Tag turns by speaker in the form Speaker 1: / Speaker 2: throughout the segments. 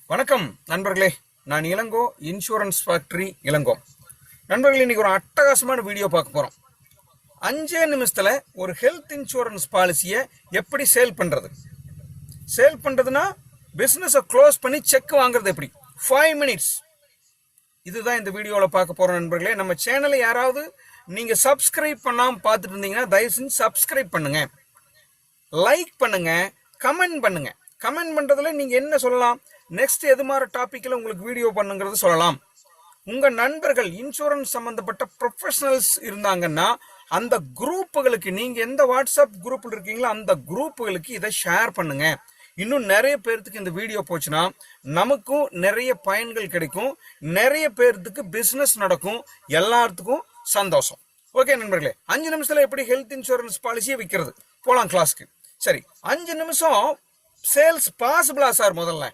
Speaker 1: வணக்கம் நண்பர்களே, நான் இளங்கோ, இன்சூரன்ஸ் ஃபேக்டரி இளங்கோ. நண்பர்களே, இன்னைக்கு ஒரு அட்டகாசமான வீடியோ பார்க்க போறோம். 5 நிமிஷத்துல ஒரு ஹெல்த் இன்சூரன்ஸ் பாலிசியை எப்படி சேல் பண்றதுன்னா பிசினஸை க்ளோஸ் பண்ணி செக் வாங்குறது எப்படி 5 மினிட்ஸ். இதுதான் இந்த வீடியோவில் பார்க்க போறோம். நண்பர்களே, நம்ம சேனலை யாராவது நீங்க சப்ஸ்கிரைப் பண்ணாம பார்த்துட்டு இருந்தீங்கன்னா தயவு செஞ்சு சப்ஸ்கிரைப் பண்ணுங்க, லைக் பண்ணுங்க, கமெண்ட் பண்ணுங்க. கமெண்ட் பண்றதுல நீங்க என்ன சொல்லலாம், நெக்ஸ்ட் எது மாதிரி டாபிக்ல உங்களுக்கு வீடியோ பண்ணுங்கிறது சொல்லலாம். உங்க நண்பர்கள் இன்சூரன்ஸ் சம்பந்தப்பட்ட ப்ரொஃபஷனல்ஸ் இருந்தாங்கன்னா அந்த குரூப்புகளுக்கு, நீங்க எந்த வாட்ஸ்அப் குரூப்ல இருக்கீங்களோ அந்த குரூப்புகளுக்கு இதை ஷேர் பண்ணுங்க. இன்னும் நிறைய பேர்த்துக்கு இந்த வீடியோ போச்சுன்னா நமக்கும் நிறைய பயன்கள் கிடைக்கும், நிறைய பேர்த்துக்கு பிசினஸ் நடக்கும், எல்லாத்துக்கும் சந்தோஷம். ஓகே நண்பர்களே, 5 நிமிஷத்துல எப்படி ஹெல்த் இன்சூரன்ஸ் பாலிசியை விற்கிறது போலாம் கிளாஸ்க்கு. சரி, 5 நிமிஷம் சேல்ஸ் பாசிபிளா சார்? முதல்ல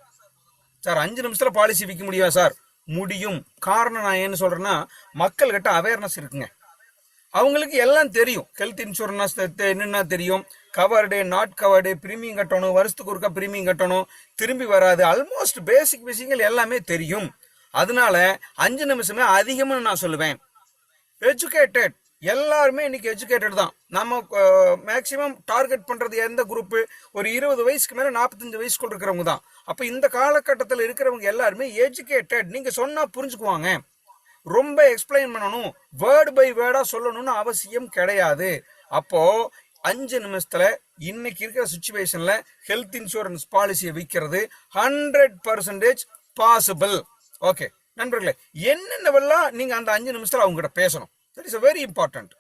Speaker 1: சார் 5 நிமிஷத்துல பாலிசி விற்க முடியுமா சார்? முடியும். காரணம் நான் ஏன்னு சொல்றேன்னா, மக்கள் கிட்ட அவேர்னஸ் இருக்குங்க. அவங்களுக்கு எல்லாம் தெரியும். ஹெல்த் இன்சூரன்ஸ் என்னன்னா தெரியும், கவர்டு, நாட் கவர்டு, பிரீமியம் கட்டணும், வருஷத்துக்கு ஒருக்கா பிரீமியம் கட்டணும், திரும்பி வராது, ஆல்மோஸ்ட் பேசிக் விஷயங்கள் எல்லாமே தெரியும். அதனால 5 நிமிஷமே அதிகம்னு நான் சொல்லுவேன். எஜுகேட்டட், எல்லாருமே இன்னைக்கு எஜுகேட்டட் தான். நம்ம மேக்சிமம் டார்கெட் பண்றது எந்த குரூப்? ஒரு 20 வயசுக்கு மேல 45 வயசுக்குள்ள இருக்கிறவங்க தான். அப்ப இந்த காலகட்டத்தில் இருக்கிறவங்க எல்லாருமே எஜுகேட்டட். நீங்க சொன்னா புரிஞ்சுக்குவாங்க. ரொம்ப எக்ஸ்பிளைன் பண்ணணும், வேர்டு பை வேர்டா சொல்லணும்னு அவசியம் கிடையாது. அப்போ 5 நிமிஷத்துல இன்னைக்கு இருக்கிற சிச்சுவேஷன்ல ஹெல்த் இன்சூரன்ஸ் பாலிசியை விற்கிறது 100% பாசிபிள். ஓகே நண்பர்களே, என்னென்னவெல்லாம் நீங்க அந்த 5 நிமிஷத்துல அவங்க கிட்ட பேசணும், தட் இஸ் வெரி இம்பார்ட்டன்ட்.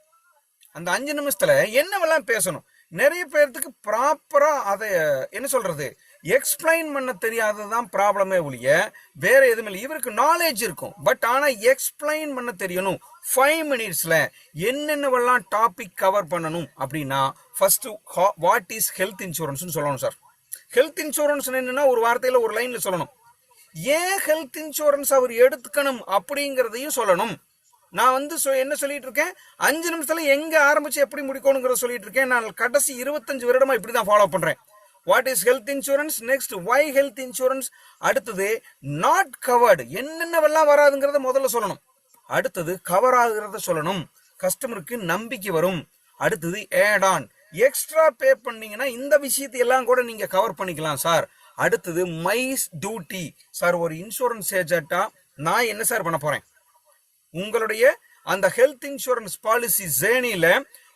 Speaker 1: அந்த 5 நிமிஷத்துல என்னவெல்லாம் பேசணும்? நிறைய பேர்த்துக்கு ப்ராப்பரா அதை என்ன சொல்றது, எக்ஸ்பிளைன் பண்ண தெரியாததான் ப்ராப்ளமே ஒழிய வேற எதுவும் இல்லை. இவருக்கு நாலேஜ் இருக்கும், பட் ஆனா எக்ஸ்பிளைன் பண்ண தெரியணும். 5 மினிட்ஸ்ல என்னென்னவெல்லாம் டாபிக் கவர் பண்ணணும் அப்படின்னா, first what is health insurance சொல்லணும் சார். ஹெல்த் இன்சூரன்ஸ் என்னன்னா ஒரு வார்த்தையில ஒரு லைன்ல சொல்லணும். ஏன் ஹெல்த் இன்சூரன்ஸ் அவர் எடுத்துக்கணும் அப்படிங்கறதையும் சொல்லணும். நான் என்ன சொல்லிட்டு இருக்கேன், 5 நிமிஷத்துல எங்க ஆரம்பிச்சு எப்படி முடிக்கணுங்கிறத சொல்லிட்டு இருக்கேன். நான் கடைசி 25 வருடமா இப்படிதான் ஃபாலோ பண்றேன். What is health insurance, next why health insurance, அடுத்தது நாட் கவர்டு, என்னென்னவெல்லாம் வராதுங்கிறத முதல்ல சொல்லணும். அடுத்தது கவர் ஆகுறத சொல்லணும், கஸ்டமருக்கு நம்பிக்கை வரும். அடுத்தது ஆட் ஆன், எக்ஸ்ட்ரா பே பண்ணீங்கன்னா இந்த விஷயத்தை எல்லாம் கூட நீங்க கவர் பண்ணிக்கலாம் சார். அடுத்தது மை டியூட்டி சார், ஒரு இன்சூரன்ஸ் ஏஜென்ட்டா நான் என்ன சார் பண்ண போறேன், உங்களுடைய அந்த ஹெல்த் இன்சூரன்ஸ் பாலிசி ஜேர்னில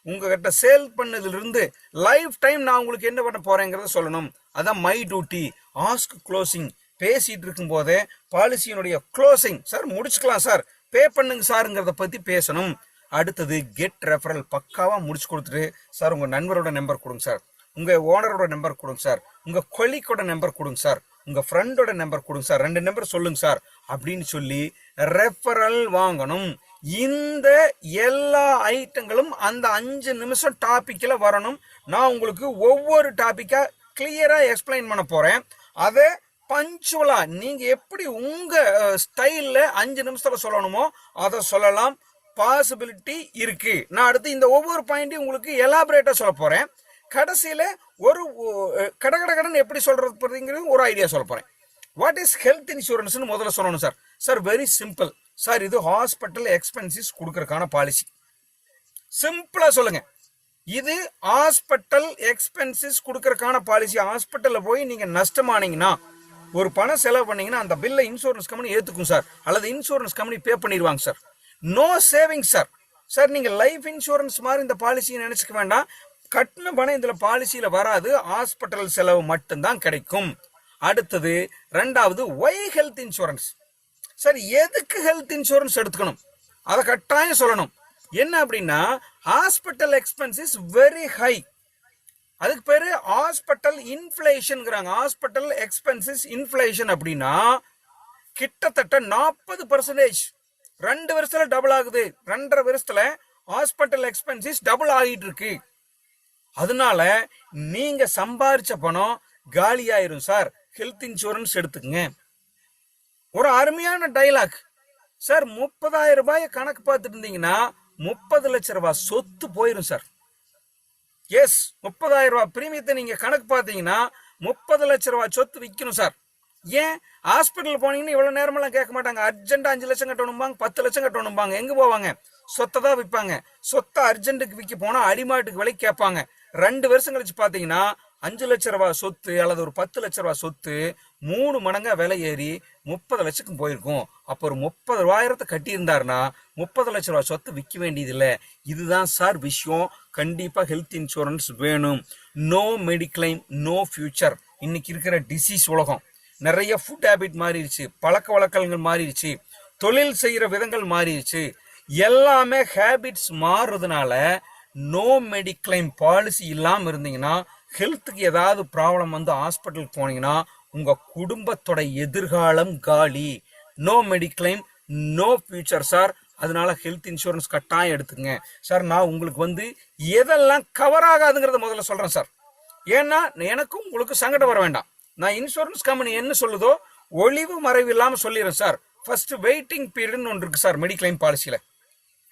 Speaker 1: உங்ககிட்ட சேல் பண்ணதுல இருந்து லைஃப் டைம் நான் உங்களுக்கு என்ன பண்ண போறேங்கிறத சொல்லணும். அதான் மை டியூட்டி. ஆஸ்க் க்ளோசிங், பேசிட்டு இருக்கும் போதே பாலிசியினுடைய க்ளோசிங், சார் முடிச்சுக்கலாம் சார், பே பண்ணுங்க சாருங்கிறத பத்தி பேசணும். அடுத்தது கெட் ரெஃபரல், பக்காவா முடிச்சு கொடுத்துட்டு சார் உங்க நண்பரோட நம்பர் கொடுங்க சார், உங்க ஓனரோட நம்பர் கொடுங்க சார், உங்க கொலிக்கோட நம்பர் கொடுங்க சார், உங்க ஃப்ரெண்டோட நம்பர் கொடுங்க சார், 2 நம்பர் சொல்லுங்க சார் அப்படின்னு சொல்லி ரெஃபரல் வாங்கணும். இந்த எல்லா ஐட்டங்களும் அந்த 5 நிமிஷம் டாபிக்ல வரணும். நான் உங்களுக்கு ஒவ்வொரு டாபிக்கா கிளியரா எக்ஸ்பிளைன் பண்ண போறேன். அதை பஞ்சுவலா நீங்க எப்படி உங்க ஸ்டைல்ல 5 நிமிஷத்துல சொல்லணுமோ அதை சொல்லலாம். பாசிபிலிட்டி இருக்கு. நான் அடுத்து இந்த ஒவ்வொரு பாயிண்டையும் உங்களுக்கு எலாபரேட்டா சொல்ல போறேன். கடைசியில ஒரு கடகடகடன் எப்படி சொல்றது ஒரு ஐடியா சொல்ல போறேன். வாட் இஸ் ஹெல்த் இன்சூரன்ஸ் முதல்ல சொல்லணும் sir. Sir very simple sir, இது ஹாஸ்பிட்டல் எக்ஸ்பென்சஸ் கொடுக்கறதுக்கான பாலிசி. சிம்பிளா சொல்லுங்க, இது ஹாஸ்பிட்டல் எக்ஸ்பென்சஸ் கொடுக்கறதுக்கான பாலிசி. ஹாஸ்பிட்டல்ல போய் நீங்க நஷ்டமானீங்கன்னா, ஒரு பணம் செலவு பண்ணீங்கன்னா அந்த பில்லை இன்சூரன்ஸ் கம்பெனி ஏத்துக்கும் சார், அல்லது இன்சூரன்ஸ் கம்பெனி பே பண்ணிடுவாங்க sir. No saving sir. Sir நீங்க லைஃப் இன்சூரன்ஸ் மாதிரி இந்த பாலிசியை நினைச்சுக்க வேண்டாம். கட்டின பணம் இதுல பாலிசியில வராது, ஹாஸ்பிட்டல் செலவு மட்டும்தான் கிடைக்கும். அடுத்தது 2வது ஒய் ஹெல்த் இன்சூரன்ஸ். சார் எதுக்கு ஹெல்த் இன்சூரன்ஸ் எடுத்துக்கணும் அதை கட்டாயம் சொல்லணும். என்ன அப்படின்னா, ஹாஸ்பிட்டல் எக்ஸ்பென்சஸ் வெரி ஹை, அதுக்கு பேரு hospital inflation. Hospital expenses inflation அப்படின்னா கிட்டத்தட்ட 40%. 2 வருஷத்துல டபுள் ஆகுது, 2.5 வருஷத்துல ஹாஸ்பிட்டல் எக்ஸ்பென்சஸ் டபுள் ஆகிட்டு இருக்கு. அதனால நீங்க சம்பாரிச்ச பணம் காலியாயிரும் சார், ஹெல்த் இன்சூரன்ஸ் எடுத்துக்கங்க. ஒரு அருமையான டைலாக் சார். 30,000 ரூபாய் கணக்கு பார்த்துட்டு இருந்தீங்கன்னா 30 லட்சம் ரூபாய் சொத்து போயிரும் சார். எஸ், 30,000 ரூபாய் பிரீமியத்தை நீங்க கணக்கு பார்த்தீங்கன்னா 30 லட்சம் ரூபாய் சொத்து விற்கணும் சார். ஏன் ஹாஸ்பிட்டல் போனீங்கன்னா இவ்வளவு நேரமெல்லாம் கேட்க மாட்டாங்க. அர்ஜென்ட் 5 லட்சம் கட்டணும்பாங்க, 10 லட்சம் கட்டணும்பாங்க. எங்க போவாங்க? சொத்தை தான் விற்பாங்க. சொத்தை அர்ஜென்ட்டுக்கு விற்க போனா அடிமாட்டுக்கு விலை கேட்பாங்க. 2 வருஷம் கழிச்சு பாத்தீங்கன்னா 5 லட்சம் ரூபாய் சொத்து அல்லது ஒரு 10 லட்சம் ரூபாய் சொத்து 3 மடங்கா விலை ஏறி 30 லட்சத்துக்கு போயிருக்கும். அப்போ ஒரு 30,000 கட்டி இருந்தாருன்னா 30 லட்சம் ரூபாய் சொத்து விற்க வேண்டியது இல்லை. இதுதான் சார் விஷயம். கண்டிப்பா ஹெல்த் இன்சூரன்ஸ் வேணும். No mediclaim, no future. இன்னைக்கு இருக்கிற டிசீஸ் உலகம். நிறைய ஃபுட் ஹேபிட் மாறிடுச்சு, பழக்க வழக்கங்கள் மாறிடுச்சு, தொழில் செய்யற விதங்கள் மாறிடுச்சு. எல்லாமே ஹேபிட்ஸ் மாறுறதுனால நோ மெடிக்ளைம் பாலிசி இல்லாம இருந்தீங்கன்னா ஹெல்த்துக்கு ஏதாவது ப்ராப்ளம் வந்து ஹாஸ்பிட்டலுக்கு போனீங்கன்னா உங்க குடும்பத்தோட எதிர்காலம் காலி. No mediclaim, no future sir. அதனால ஹெல்த் இன்சூரன்ஸ் கட்டாயம் எடுத்துங்க சார். நான் உங்களுக்கு வந்து எதெல்லாம் கவர் ஆகாதுங்கிறத முதல்ல சொல்றேன் சார். ஏன்னா எனக்கும் உங்களுக்கு சங்கடம் வர வேண்டாம். நான் இன்சூரன்ஸ் கம்பெனி என்ன சொல்லுதோ ஒளிவு மறைவு இல்லாம சொல்லிடுறேன் சார். ஃபர்ஸ்ட் வெயிட்டிங் பீரியட்னு ஒன்று இருக்கு சார் மெடிக்ளைம் பாலிசியில.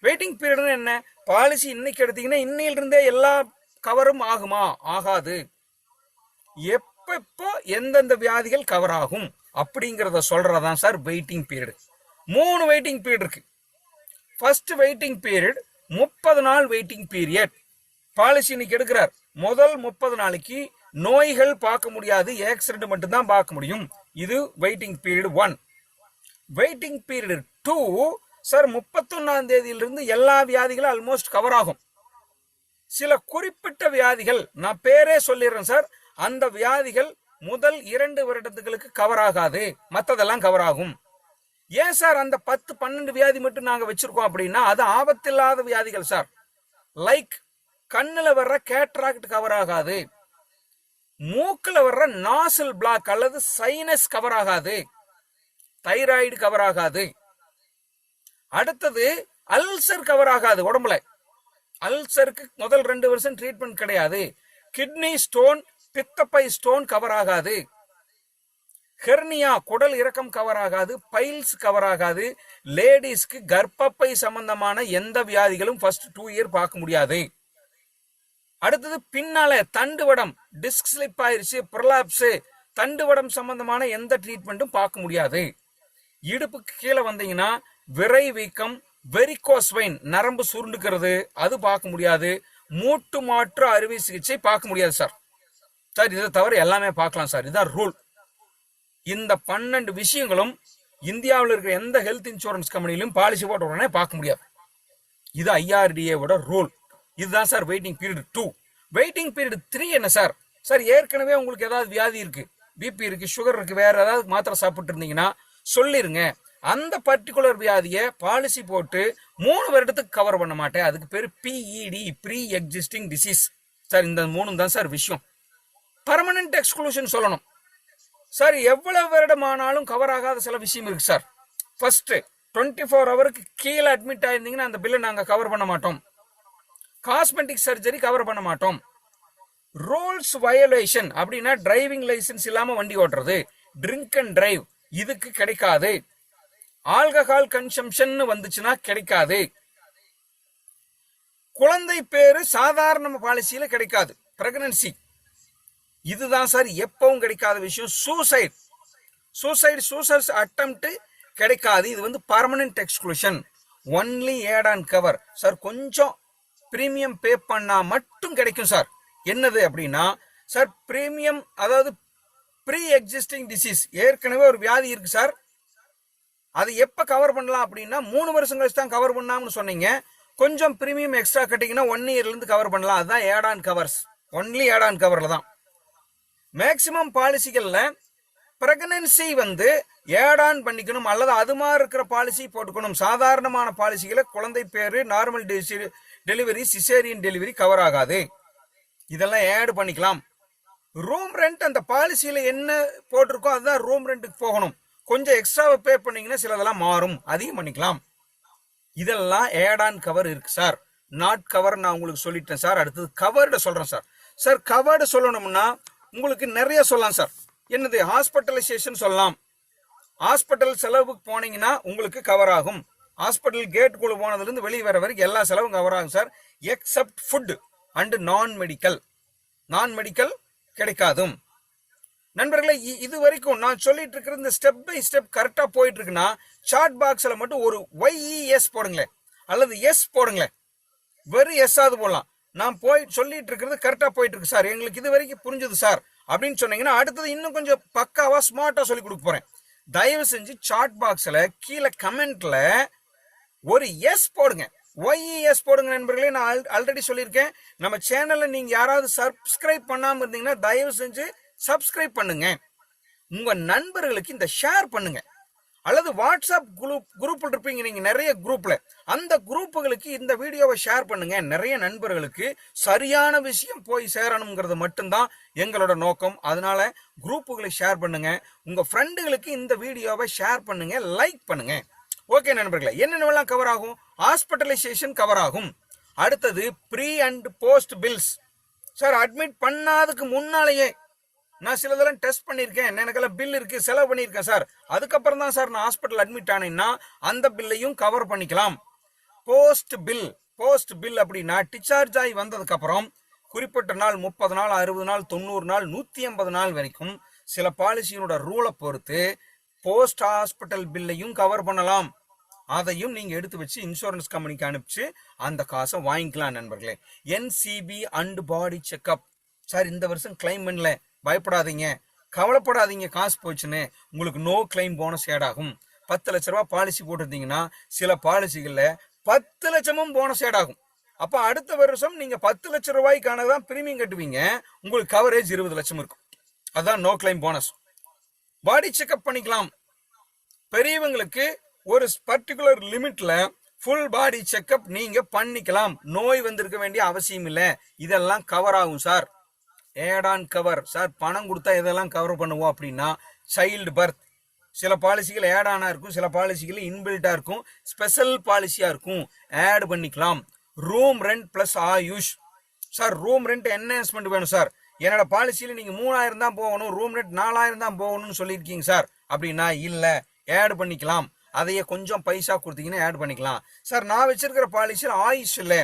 Speaker 1: வெயிட்டிங் பீரியட்னு என்ன? பாலிசி இன்னைக்கு எடுத்தீங்கன்னா இன்னையிலிருந்தே எல்லா கவரும் ஆகுமா? ஆகாது. எப்பப்போ எந்தெந்த வியாதிகள் கவர் ஆகும் அப்படிங்கிறத சொல்றதான் sir waiting period. 3 waiting period இருக்கு. ஃபர்ஸ்ட் வெயிட்டிங் பீரியட் 30 நாள் வெயிட்டிங் பீரியட். பாலிசி இன்னைக்கு எடுக்கிறார். முதல் 30 நாளைக்கு நோய்கள் பார்க்க முடியாது, ஆக்சிடென்ட் மட்டும் தான் பார்க்க முடியும். இது waiting period 1. Waiting period 2 sir 31ஆம் தேதியிலிருந்து எல்லா வியாதிகளும் ஆல்மோஸ்ட் கவர் ஆகும். சில குறிப்பிட்ட வியாதிகள் நான் பேரே சொல்லிடுறேன் சார். அந்த வியாதிகள் முதல் 2 வருடத்துகளுக்கு கவர் ஆகாது, மற்றதெல்லாம் கவர் ஆகும். ஏன் சார் அந்த 10-12 வியாதி மட்டும் நாங்க வச்சிருக்கோம் அப்படின்னா அது ஆபத்தில்லாத வியாதிகள் சார். லைக் கண்ணுல வர்ற கேட்ராக்ட் கவர் ஆகாது, மூக்குல வர்ற நாசில் பிளாக் அல்லது சைனஸ் கவர் ஆகாது, தைராய்டு கவர் ஆகாது. அடுத்தது அல்சர் கவர் ஆகாது. உடம்புல அல்சருக்கு முதல் 2 வருஷம் ட்ரீட்மெண்ட் கிடையாது. கிட்னி ஸ்டோன், பித்தப்பை ஸ்டோன் கவர் ஆகாது. ஹெர்னியா குடல் இறக்கம் கவர் ஆகாது. பைல்ஸ் கவர் ஆகாது. லேடிஸ்க்கு கர்ப்பப்பை சம்பந்தமான எந்த வியாதிகளும் ஃபர்ஸ்ட் 2 இயர் பார்க்க முடியாது. அடுத்தது பின்னால தண்டுவடம், டிஸ்க் ஸ்லிப் ஆயிருச்சு, ப்ரொலாப்ஸ், தண்டுவடம் சம்பந்தமான எந்த ட்ரீட்மெண்ட்டும் பார்க்க முடியாது. இடுப்புக்கு கீழே வந்தீங்கன்னா விரை வீக்கம், வெரிகோஸ் வெயின், நரம்பு சுருண்டுக்கிறது, அது பார்க்க முடியாது. மூட்டு மாற்று அறுவை சிகிச்சை பார்க்க முடியாது சார். சார் இதை தவிர எல்லாமே பார்க்கலாம் சார். இதுதான் ரூல். இந்த 12 விஷயங்களும் இந்தியாவில் இருக்கிற எந்த ஹெல்த் இன்சூரன்ஸ் கம்பெனிலும் பாலிசி போட்ட உடனே பார்க்க முடியாது. இது IRDA ரூல். இதுதான் sir waiting period 2. Waiting period 3 என்ன சார்? சார் ஏற்கனவே உங்களுக்கு ஏதாவது வியாதி இருக்கு, பிபி இருக்கு, சுகர் இருக்கு, வேற ஏதாவது மாத்திரை சாப்பிட்டு இருந்தீங்கன்னா சொல்லிருங்க. அந்த பர்டிகுலர் வியாதியை பாலிசி போட்டு 3 வருடத்துக்கு கவர் பண்ண மாட்டேன். அதுக்கு பேரு PED, pre existing disease sir. இந்த 3 தான் சார் விஷயம். பர்மனன்ட் எக்ஸ்க்ளூஷன் சொல்லணும் சார். எவ்வளவு வருடமானாலும் கவர் ஆகாத சில விஷயம் இருக்கு சார். ஃபர்ஸ்ட் 24 ஹவருக்கு கீழே அட்மிட் ஆயிருந்தீங்கன்னா அந்த பில்லை நாங்க கவர் பண்ண மாட்டோம். காஸ்மெட்டிக் சர்ஜரி கவர் பண்ண மாட்டோம். ரூல்ஸ் வயலேஷன் அப்படின்னா டிரைவிங் லைசன்ஸ் இல்லாம வண்டி ஓட்டுறது, ட்ரிங்க் அண்ட் டிரைவ், இதுக்கு கிடைக்காது. ஆல்கஹால் கன்சம்ஷன் வந்துச்சுன்னா கிடைக்காது. குழந்தை பேரு சாதாரண பாலிசியில கிடைக்காது. பிரெக்னன்சி, இதுதான் சார் எப்பவும் கிடைக்காத விஷயம். சூசைட் அட்டெம்ப்ட் கிடைக்காது. இது permanent exclusion. Only add on cover sir. கொஞ்சம் பிரீமியம் பே பண்ணா மட்டும் கிடைக்கும் சார். என்னது அப்படின்னா சார், பிரீமியம் அதாவது ப்ரீ எக்ஸிஸ்டிங் டிசீஸ், ஏற்கனவே ஒரு வியாதி இருக்கு சார், அது எப்ப கவர் பண்ணலாம் அப்படின்னா 3 வருஷம் கழிச்சு தான் கவர் பண்ணாமனு சொன்னீங்க. கொஞ்சம் பிரீமியம் எக்ஸ்ட்ரா கட்டிங்கன்னா 1 இயர்ல இருந்து கவர் பண்ணலாம். அதுதான் add on covers. Only add on கவர்ல தான். மேக்சிமம் பாலிசிகள்ல பிரெக்னன்சி ஏட் ஆன் பண்ணிக்கணும் அல்லது அது மாதிரி இருக்கிற பாலிசி போட்டுக்கணும். சாதாரணமான பாலிசிகளை குழந்தை பேரு, normal delivery, caesarean delivery cover ஆகாது. இதெல்லாம் ஆட் பண்ணிக்கலாம். ரூம் ரெண்ட் அந்த பாலிசியில என்ன போட்டிருக்கோ அதுதான் ரூம் ரெண்ட்டுக்கு போகணும். கொஞ்சம் எக்ஸ்ட்ராவை பே பண்ணீங்கன்னா சிலதெல்லாம் மாறும், அதிகம் பண்ணிக்கலாம். இதெல்லாம் ஏட் ஆன் கவர் இருக்கு சார். நாட் கவர் நான் உங்களுக்கு சொல்லிட்டேன் சார். அடுத்தது கவர்டு சொல்றேன் சார். சார் கவர்டு சொல்லணும்னா உங்களுக்கு நிறைய சொல்லலாம் சார். என்னது, ஹாஸ்பிட்டலைசேஷன் சொல்லலாம். ஹாஸ்பிட்டல் செலவுக்கு போனீங்கன்னா உங்களுக்கு கவர் ஆகும். ஹாஸ்பிட்டல் கேட்டுக்குள்ள போனதுல இருந்து வெளியே வர வரைக்கும் எல்லா செலவும் கவர் ஆகும் சார். எக்ஸப்ட் ஃபுட் அண்ட் நான் மெடிக்கல் கிடைக்காதும். நண்பர்களே, இது வரைக்கும் நான் சொல்லிட்டு இருக்கிற இந்த ஸ்டெப் பை ஸ்டெப் கரெக்டா போயிட்டு இருக்குன்னா சாட் பாக்ஸ்ல மட்டும் ஒரு YES போடுங்களேன் அல்லது எஸ் போடுங்களேன். வெறும் எஸ் ஆகுது போடலாம். நான் போய் சொல்லிட்டு இருக்கிறது கரெக்டா போயிட்டு இருக்கு சார், எங்களுக்கு இது வரைக்கும் புரிஞ்சது சார் அப்படின்னு சொன்னீங்கன்னா அடுத்தது இன்னும் கொஞ்சம் பக்காவா ஸ்மார்ட்டா சொல்லி கொடுக்க போறேன். தயவு செஞ்சு சாட் பாக்ஸ்ல கீழே கமெண்ட்ல ஒரு எஸ் போடுங்க, YES போடுங்க நண்பர்களே. நான் ஆல்ரெடி சொல்லியிருக்கேன், நம்ம சேனல்ல நீங்க யாராவது சப்ஸ்கிரைப் பண்ணாம இருந்தீங்கன்னா தயவு செஞ்சு சப்ஸ்கிரைப் பண்ணுங்க. உங்க நண்பர்களுக்கு இந்த ஷேர் பண்ணுங்க, அல்லது வாட்ஸ்அப் குரூப்ல இருப்பீங்க நீங்க நிறைய குரூப்ல, அந்த குரூப்புகளுக்கு இந்த வீடியோவை ஷேர் பண்ணுங்க. நிறைய நண்பர்களுக்கு சரியான விஷயம் போய் சேரணுங்கிறது மட்டும்தான் எங்களோட நோக்கம். அதனால குரூப்புகளை ஷேர் பண்ணுங்க, உங்க ஃப்ரெண்டுகளுக்கு இந்த வீடியோவை ஷேர் பண்ணுங்க, லைக் பண்ணுங்க. ஓகே நண்பர்களே, என்னென்னலாம் கவர் ஆகும்? ஹாஸ்பிட்டலைசேஷன் கவர் ஆகும். அடுத்தது pre and post bills. Sir admit பண்ணாததுக்கு முன்னாலேயே நான் சிலதெல்லாம் டெஸ்ட் பண்ணியிருக்கேன், எனக்கெல்லாம் பில் இருக்கு, செலவு பண்ணியிருக்கேன் சார், அதுக்கப்புறம் தான் சார் நான் ஹாஸ்பிட்டல் அட்மிட் ஆனேன்னா அந்த பில்லையும் கவர் பண்ணிக்கலாம். போஸ்ட் பில் அப்படின்னா டிஸ்சார்ஜ் ஆகி வந்ததுக்கு அப்புறம் குறிப்பிட்ட நாள் 30 நாள் 60 நாள் 90 நாள் 180 நாள் வரைக்கும் சில பாலிசியோட ரூலை பொறுத்து போஸ்ட் ஹாஸ்பிட்டல் பில்லையும் கவர் பண்ணலாம். அதையும் நீங்க எடுத்து வச்சு இன்சூரன்ஸ் கம்பெனிக்கு அனுப்பிச்சு அந்த காசை வாங்கிக்கலாம் நண்பர்களே. NCB and body checkup. Sir இந்த வருஷம் கிளைம் பண்ணல, பயப்படாதீங்க, கவலைப்படாதீங்க, காசு போச்சுன்னு உங்களுக்கு நோ கிளைம் போனஸ் ஆட் ஆகும். 10 லட்ச ரூபாய் பாலிசி போட்டிருந்தீங்கன்னா சில பாலிசிகள்ல 10 லட்சமும் போனஸ் ஆட் ஆகும். அப்ப அடுத்த வருஷம் நீங்க 10 லட்சம் ரூபாய்க்கானதான் பிரீமியம் கட்டுவீங்க, உங்களுக்கு கவரேஜ் 20 லட்சம் இருக்கும். அதான் no claim bonus. Body checkup பண்ணிக்கலாம். பெரியவங்களுக்கு ஒரு பர்டிகுலர் லிமிட்ல ஃபுல் பாடி செக்அப் நீங்க பண்ணிக்கலாம், நோய் வந்திருக்க வேண்டிய அவசியம் இல்லை. இதெல்லாம் கவர் ஆகும் sir. Add on cover. Sir பணம் கொடுத்தா இதெல்லாம் கவர் பண்ணுவோம் அப்படின்னா சைல்டு பர்த், சில பாலிசிகள் ஏட் ஆனா இருக்கும், சில பாலிசிகள் இன்பில்ட்டா இருக்கும், ஸ்பெஷல் பாலிசியா இருக்கும், ஆட் பண்ணிக்கலாம். Room rent plus AYUSH. Sir room rent enhancement வேணும் சார், என்னோட பாலிசியில நீங்க 3000 தான் போகணும், ரூம் ரெண்ட் 4000 தான் போகணும்னு சொல்லியிருக்கீங்க சார் அப்படின்னா இல்ல, ஆட் பண்ணிக்கலாம். அதையே கொஞ்சம் பைசா கொடுத்தீங்கன்னா ஆட் பண்ணிக்கலாம். சார் நான் வச்சிருக்கிற பாலிசியில் ஆயுஷ் இல்ல,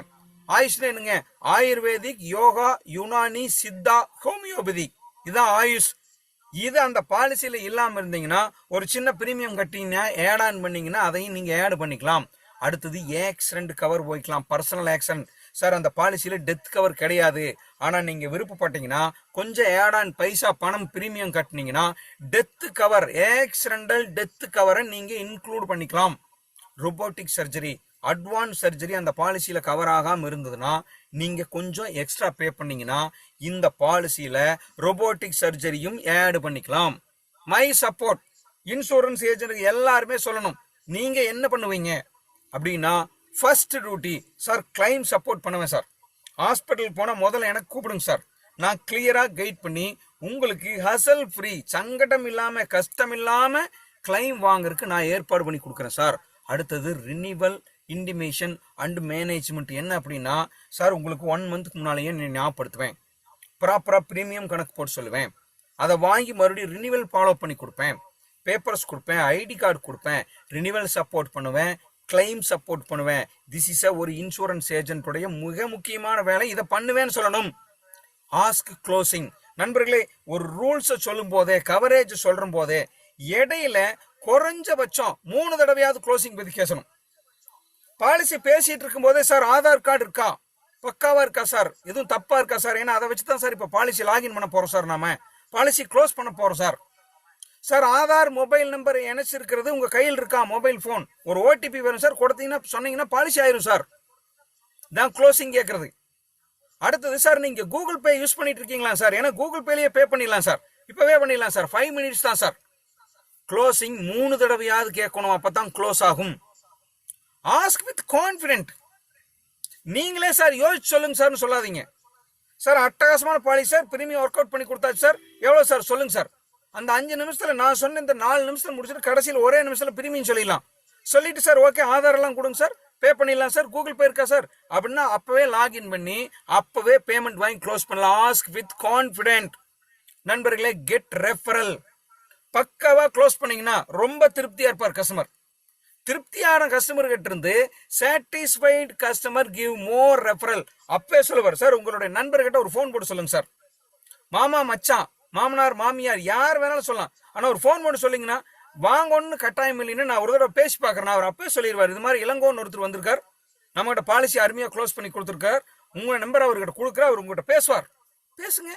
Speaker 1: ஆயுஷ்ல என்னங்க? ஆயுர்வேதிக், யோகா, யுனானி, சித்தா, ஹோமியோபதிக், இதான் ஆயுஷ். இது அந்த பாலிசியில இல்லாம இருந்தீங்கன்னா ஒரு சின்ன பிரீமியம் கட்டிங்கன்னா ஆட் ஆன் பண்ணீங்கன்னா அதையும் நீங்க ஆட் பண்ணிக்கலாம். அடுத்தது ஆக்சிடென்ட் கவர் போய்க்கலாம், பர்சனல் ஆக்சிடென்ட். சார் அந்த பாலிசியில டெத் கவர் கிடையாது, ஆனா நீங்க விருப்பப்பட்டீங்கன்னா கொஞ்சம் ஆட் ஆன் பைசா பணம் பிரீமியம் கட்டினீங்கன்னா டெத் கவர், ஆக்சிடென்டல் டெத் கவரை நீங்க இன்க்ளூட் பண்ணிக்கலாம். ரோபோட்டிக் சர்ஜரி, அட்வான்ஸ் சர்ஜரி அந்த பாலிசியில கவர் ஆகாம இருந்ததுன்னா நீங்க கொஞ்சம் எக்ஸ்ட்ரா பே பண்ணீங்கன்னா இந்த பாலிசியில ரோபோட்டிக் சர்ஜரியும் ஆட் பண்ணிக்கலாம். My support. இன்சூரன்ஸ் ஏஜென்ட் எல்லாருமே சொல்லணும், நீங்க என்ன பண்ணுவீங்க அப்படின்னா first duty sir claim support பண்ணுவேன் சார். ஹாஸ்பிட்டல் போனா முதல்ல எனக்கு கூப்பிடுங்க சார், நான் கிளியரா கைட் பண்ணி உங்களுக்கு ஹசல் ஃப்ரீ, சங்கடம் இல்லாம கஷ்டம் இல்லாம கிளைம் வாங்குறதுக்கு நான் ஏற்பாடு பண்ணி கொடுக்குறேன் சார். அடுத்தது ரினிவல் இன்டிமேஷன் அண்ட் மேனேஜ்மெண்ட். என்ன அப்படின்னா சார் உங்களுக்கு 1 மந்த்க்கு முன்னாலேயே ஞாபகப்படுத்துவேன், ப்ராப்பரா பிரீமியம் கணக்கு போட்டு சொல்லுவேன், அதை வாங்கி மறுபடியும் ரினிவல் ஃபாலோ பண்ணி கொடுப்பேன், பேப்பர்ஸ் கொடுப்பேன், ஐடி கார்டு கொடுப்பேன், ரினிவல் சப்போர்ட் பண்ணுவேன், கிளைம் சப்போர்ட் பண்ணுவேன். திஸ் இஸ் ஒரு இன்சூரன்ஸ் ஏஜென்ட்டுடைய மிக முக்கியமான வேலை, இதை பண்ணுவேன்னு சொல்லணும். Ask closing. நண்பர்களே, ஒரு ரூல்ஸ் சொல்லும் போதே, கவரேஜ் சொல்ற போதே இடையில குறைஞ்சபட்சம் 3 தடவையாவது க்ளோசிங் பத்தி பேசணும். பாலிசி பேசிட்டு இருக்கும் போதே சார் ஆதார் கார்டு இருக்கா, பக்காவா இருக்கா சார், எதுவும் தப்பா இருக்கா சார், ஏன்னா அதை வச்சுதான் சார் இப்ப பாலிசி லாகின் பண்ண போறோம் சார், நாம பாலிசி க்ளோஸ் பண்ண போறோம் sir. Sir Aadhaar mobile number இணைச்சிருக்கிறது உங்க கையில் இருக்கா, மொபைல் போன், ஒரு OTP வரும் சார், கொடுத்தீங்கன்னா சொன்னீங்கன்னா பாலிசி ஆயிரும் சார், தான் க்ளோசிங் கேட்கறது. அடுத்தது சார் நீங்க கூகுள் பே யூஸ் பண்ணிட்டு இருக்கீங்களா சார், ஏன்னா கூகுள் பேலயே பே பண்ணிடலாம் சார், இப்பவே பண்ணிடலாம் சார், 5 மினிட்ஸ் தான் சார். க்ளோசிங் 3 தடவையாவது கேட்கணும், அப்பதான் க்ளோஸ் ஆகும். Ask with confident. நீங்களே சார் யோசிச்சு சொல்லுங்க சார்னு சொல்லாதீங்க. சார் அட்டகாசமான policy sir, premium work out பண்ணி கொடுத்தாச்சு சார், எவ்வளவு சார் சொல்லுங்க சார். அந்த 5 நிமிஷத்துல நான் சொன்ன இந்த 4 நிமிஷத்துல முடிச்சுட்டு கடைசியில் ஒரே நிமிஷத்துல பிரீமியம் சொல்லிடலாம். சொல்லிட்டு சார் ஓகே ஆதார் எல்லாம் கொடுங்க சார், பே பண்ணிடலாம் சார், கூகுள் பே இருக்கா சார் அப்படின்னா அப்பவே லாகின் பண்ணி அப்பவே பேமெண்ட் வாங்கி க்ளோஸ் பண்ணலாம். Ask with confident. நண்பர்களே, கெட் ரெஃபரல். பக்காவா க்ளோஸ் பண்ணீங்கன்னா ரொம்ப திருப்தியா இருப்பார் கஸ்டமர். திருப்தியான கஸ்டமர் கிட்ட இருந்து satisfied customer give more referral. அப்பவே சொல்லுவார் சார், உங்களுடைய நண்பர்கிட்ட ஒரு போன் போட்டு சொல்லுங்க சார், மாமா மச்சான் மாமனார் மாமியார் யார் வேணாலும் சொல்லலாம். ஆனா ஒரு ஃபோன் பண்ணி சொல்லிங்கன்னா வாங்கன்னு கட்டாயம் இல்லைன்னு நான் ஒரு தடவை பேசி பார்க்குறேன். அவர் அப்பவே சொல்லிடுவார், இது மாதிரி இளங்கோன்னு ஒருத்தர் வந்திருக்கார், நம்மகிட்ட பாலிசி அருமையாக க்ளோஸ் பண்ணி கொடுத்துருக்கார், உங்க நம்பர் அவர்கிட்ட கொடுக்குற, அவர் உங்ககிட்ட பேசுவார், பேசுங்க,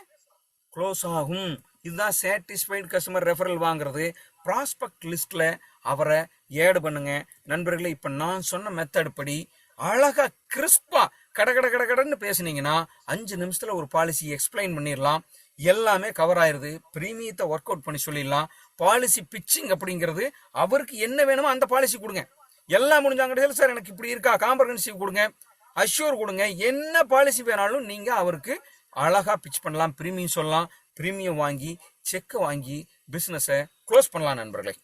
Speaker 1: க்ளோஸ் ஆகும். இதுதான் சாட்டிஸ்ஃபைடு கஸ்டமர் ரெஃபரல் வாங்குறது. ப்ராஸ்பெக்ட் லிஸ்ட்ல அவரை ஏடு பண்ணுங்க நண்பர்களே. இப்ப நான் சொன்ன மெத்தட் படி அழகா கிறிஸ்பா கடன்னு பேசுனீங்கன்னா 5 நிமிஷத்துல ஒரு பாலிசி எக்ஸ்பிளைன் பண்ணிடலாம். எல்லாமே கவர் ஆயிருது. பிரீமியத்தை ஒர்க் அவுட் பண்ணி சொல்லிடலாம். பாலிசி பிச்சிங் அப்படிங்கிறது அவருக்கு என்ன வேணுமோ அந்த பாலிசி கொடுங்க. எல்லாம் முடிஞ்சாங்க சார் எனக்கு இப்படி இருக்கா, காம்ப்ரஹென்சிவ் கொடுங்க, அஷ்யூர் கொடுங்க, என்ன பாலிசி வேணாலும் நீங்க அவருக்கு அழகா பிச் பண்ணலாம். பிரீமியம் சொல்லலாம். பிரீமியம் வாங்கி செக் வாங்கி பிசினஸை க்ளோஸ் பண்ணலாம் நண்பர்களே.